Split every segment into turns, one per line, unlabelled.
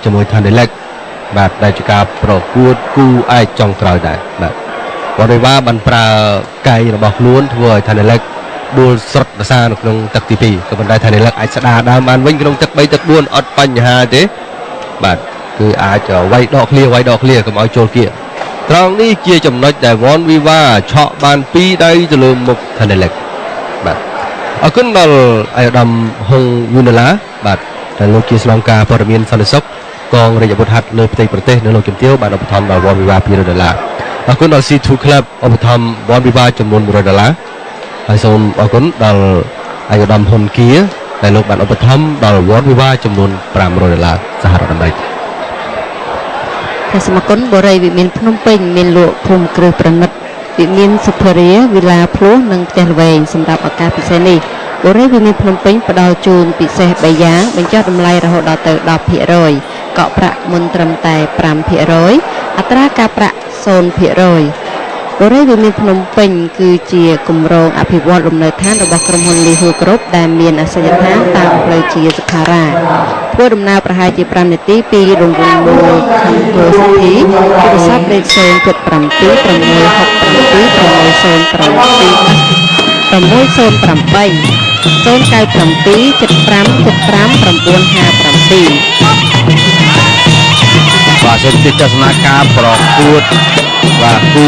ជាមួយថានីឡិកបាទដែលជាការប្រកួតគូឯកចុងក្រោយដែរបាទវ៉ាន់វីវ៉ាបានប្រើកាយរបស់ខ្លួនធ្វើឲ្យថានីឡិកដួលស្រុតដសានៅក្នុងទឹកទី2ក៏ប៉ុន្តែថានីឡិកអាចស្ដារដើមបានវិញក្នុងទឹក3ទឹក4អត់បញ្ហាទេបាទគឺអាចវាយដកឃ្លៀកុំឲ្យចូលគៀត្រង់នេះជាចំណុចដែលវ៉ាន់វីវ៉ាឆក់បាន2ដៃទៅលើមុខថានីឡិកបាទអរគុណដល់អាយដាមហុងយូណាឡាបាទដែលលោកជាស្នងការព័ត៌មានសន្តិសុខកងរាជអាវុធហត្ថលើផ្ទៃប្រទេសនៅលោកជំទាវបានឧបត្ថម្ភដល់វ៉ាន់វីវ៉ា$200អរគុណដល់ C2 Club ឧបត្ថម្ភវ៉ាន់វីវ៉ាចំនួន$100ហើយសូមអរគុណដល់អាយដាមហ៊ុនគៀដែលលោកបានឧបត្ថម្ភដល់វ៉ាន់វីវ៉ាចំនួន$500សហរដ្ឋអាមេរិក
សូមអរគុណបូរីវិមានភ្នំពេញមានលក់ភូមិគ្រឹះប្រណិតវិមានសុភរាវិឡាភ្លោះនិងផ្ទះល្វែងសម្រាប់ឱកាសពិសេសនេះបូរីវិមានភ្នំពេញផ្ដល់ជូនពិសេស3យ៉ាងបញ្ចុះតម្លៃរហូតដល់ទៅ10%កក់ប្រាក់មុនត្រឹមតែ5%អត្រាការប្រាក់0%បូរីវិមានភ្នំពេញគឺជាគម្រោងអភិវឌ្ឍលំនៅឋានរបស់ក្រុមហ៊ុនលីហូគ្រប់ដែលមានអាសយដ្ឋានតាមផ្លូវជាសុខារាធ្វើដំណើរប្រហែលជា5នាទីពីរង្វង់មូលខណ្ឌគោសិទ្ធិទូរស័ព្ទលេខ077
បាទសូមទស្សនាការប្រកួតបាទគូ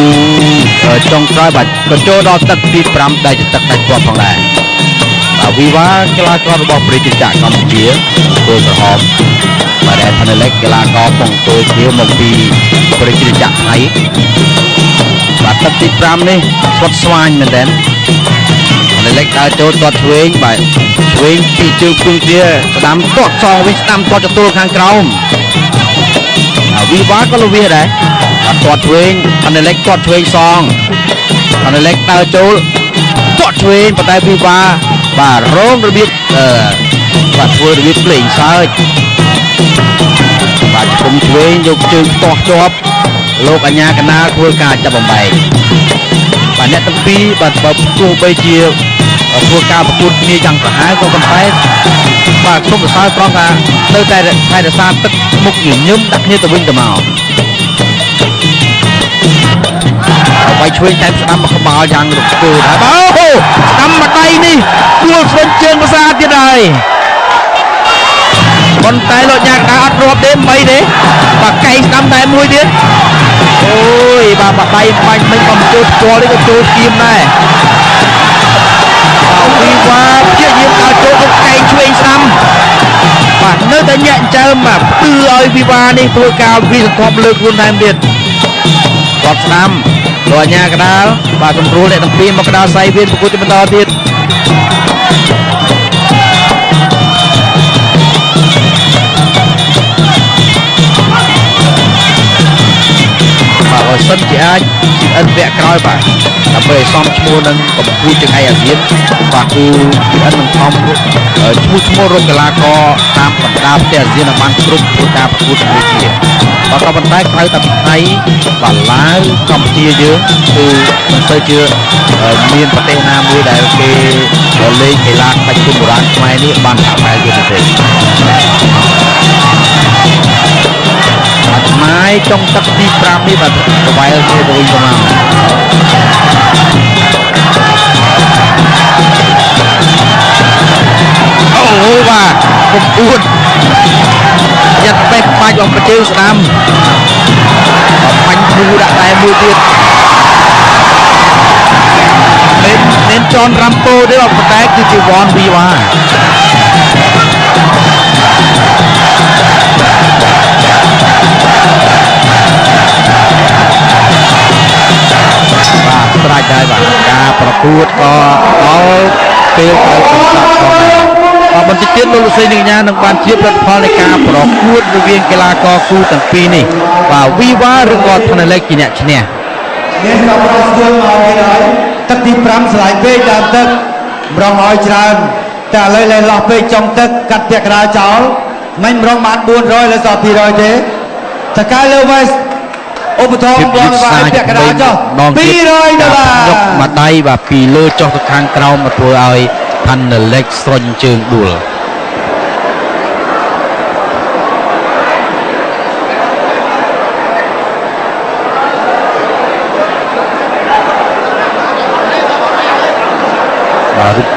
ចុងក្រោយបាទក៏ចូលដល់ទឹកទី5ដែលជាទឹកដាច់ជាប់ផងដែរបាទវីវ៉ាកីឡាកររបស់ប្រជាជាតិកម្ពុជាគោលក្រហមបាទដែលថានីឡិកកីឡាករពងគោខៀវមកពីប្រជាជាតិថៃបាទទឹកទី5នេះស្វិតស្វាញមែនទែននីឡិកដើរចូលទាត់ឆ្វេងបាទឆ្វេងពីជើងគង់ទាស្ដាំទាត់សងវិញស្ដាំទាត់ទទួលខាងក្រោមវីវ៉ាក៏លវាដែរទាត់ឆ្វេងថានីឡិកទាត់ឆ្វេងសងថានីឡិកដើរចូលទាត់ឆ្វេងប៉ុន្តែវីវ៉ាបាទរងរបៀបបាទធ្វើរបៀបភ្លេងសើចបាទគុំឆ្វេងយកជើងទាស់ជាប់លោកអញ្ញាកណាលធ្វើការចាប់បំបែកបាទអ្នកទាំងពីរបាទបើទោះបីជាធ្វើការប្រកួតគ្នាយ៉ាងប្រហែលក៏ប៉ុន្តែបាទខ្ញុំសរសើរត្រង់ថានៅតែថែរក្សាទឹកមុខញញឹមដាក់គ្នាទៅវិញទៅមកវាយឆ្វេងតែស្ដាំមកក្បាលយ៉ាងរំភើបហើយបាទអូស្ដាំមកដៃនេះគួលស្វិនជើងភាសាទៀតហើយប៉ុន្តែលោកញ៉ាកដាអត់រាប់ទេ3ទេបាទកែងស្ដាំតែមួយទៀតអូយបាទដៃបាញ់មិញបំចូលផ្ទាល់នេះក៏ចូលគៀមដែរវីវ៉ាព្យាយាមដើរចូលទៅកែងឆ្វេងស្ដាំបាទនៅតែញាក់ចើមបាទពឺឲ្យវីវ៉ានេះធ្វើការវិសន្ធប់លើខ្លួនថែមទៀតគាត់ស្ដាំលោកអញ្ញាកដាលបាទសម្រួលអ្នកទាំងពីរមកកដាលសៃវៀនប្រកួតបន្តទៀតបើសិនជាអាចអិនវគ្គក្រោយបាទដើម្បីឲ្យសមឈ្មោះនឹងកំពូលទាំងឯអាស៊ានបាទគឺអិននឹងខំឈ្មោះរកកីឡាករតាមបណ្ដាប្រទេសអាស៊ានបានគ្រប់ធ្វើការប្រកួតជាមួយគ្នាបើក៏ប៉ុន្តែក្រៅតែពីថៃបាទឡាវកម្ពុជាយើងគឺមិនសូវជាមានប្រទេសណាមួយដែលគេលេងកីឡាក្បាច់គុនបុរាណខ្មែរនេះបានថាបែបទៀតទេម៉ាយចុងទឹកទី5នេះបាទប្រវែលគ្នាទៅវិញទៅមកអូបាទកំពួតយ៉ាត់បេះបាច់អស់ប្រជើងស្ដាំបាញ់ធូរដាក់តែមួយទៀតnên tròn Rampo đấy là một cáiគឺវ៉ាន់វីវ៉ាបាទស្រាច់ដែរបាទការប្រកួតក៏ដល់ពេលត្រូវបញ្ចប់ផងបាទបន្តិចទៀតលោកលោកស្រីនាងកញ្ញានឹងបានជាផលិតផលនៃការប្រកួតរវាងកីឡាករគូទាំងពីរនេះបាទវីវ៉ាឬក៏ថានីឡិកជាអ្នកឈ្នះ
នេះក៏ប្រស្គាល់មកទៀតហើយទឹកទី5ឆ្លៃពេកដើមទឹកម្រងឲ្យច្រើនតែឥឡូវលែងលោះពេកចុងទឹកកាត់ពាក់កណ្ដាលចោលមិនម្រងបាន400លើសល់200ទេតកៅលើវ៉េសឧបត្ថម្ភបងបាទពាក់កណ្ដាលចុះ$200
យកមកដៃបាទពីលើចុះទៅខាងក្រោមមកធ្វើឲ្យថានីឡិកស្រុញជើងដួល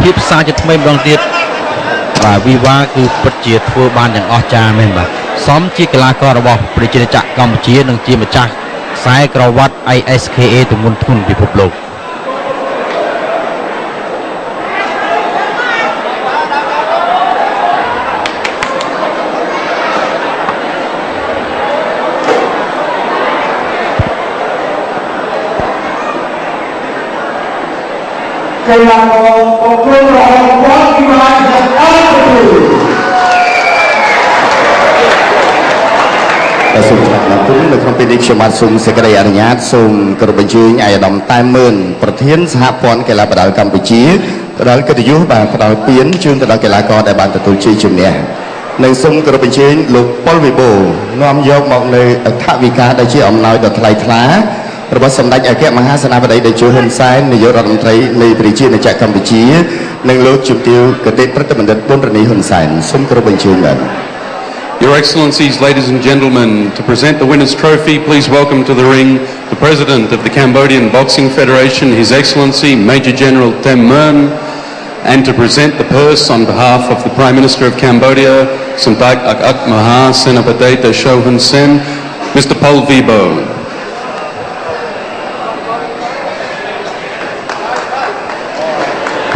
ភាពផ្សារជាថ្មីម្ដងទៀតបាទវិវាគឺពិតជាធ្វើបានយ៉ាងអស្ចារ្យមែនបាទសមជាកីឡាកររបស់ប្រជាជាតិកម្ពុជានិងជាម្ចាស់ខ្សែក្រវ៉ាត់ ISKA ទម្ងន់ធ្ងន់ពិភពលោក
កីឡាករប្រកួតរបស់គាត់ពីបានយ៉ាងអស្ចារ្យសូមថ្លែងអំណរគុណនៅក្នុងពេលនេះខ្ញុំបាទសូមសេចក្តីអនុញ្ញាតសូមគោរពអញ្ជើញអាយដាមតែមឿនប្រធានសហព័ន្ធកីឡាប្រដាល់កម្ពុជាផ្ដល់កិត្តិយសបាទផ្ដល់ពានជូនទៅដល់កីឡាករដែលបានទទួលជ័យជំនះនិងសូមគោរពអញ្ជើញលោកប៉ុលវីបូនាំយកមកនៅថវិកាដែលជាអំណោយដ៏ថ្លៃថ្លារបស់សម្ដេចអគ្គមហាសេនាបតីតេជោហ៊ុនសែននាយករដ្ឋមន្ត្រីនៃប្រជាជាតិកម្ពុជានិងលោកជំទាវកតេប្រតិបណ្ឌិតប៊ុនរនីហ៊ុនសែនសូមគោរពអញ្ជើញបាទ
Your Excellencies, ladies and gentlemen, to present the winner's trophy, please welcome to the ring the President of the Cambodian Boxing Federation, His Excellency Major General Tem Mun, and to present the purse on behalf of the Prime Minister of Cambodia, Samdech Ak Maha Senapati Teshao Hun Sen, Mr. Paul Vibo.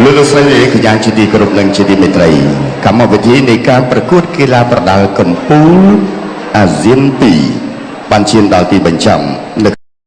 លោកលោកស្រីកញ្ញាជាទីគោរពនិងជាទីមេត្រីកម្មវិធីនៃការប្រកួតកីឡាប្រដាល់កំពូលអាស៊ាន2បានឈានដល់ទីបញ្ចប់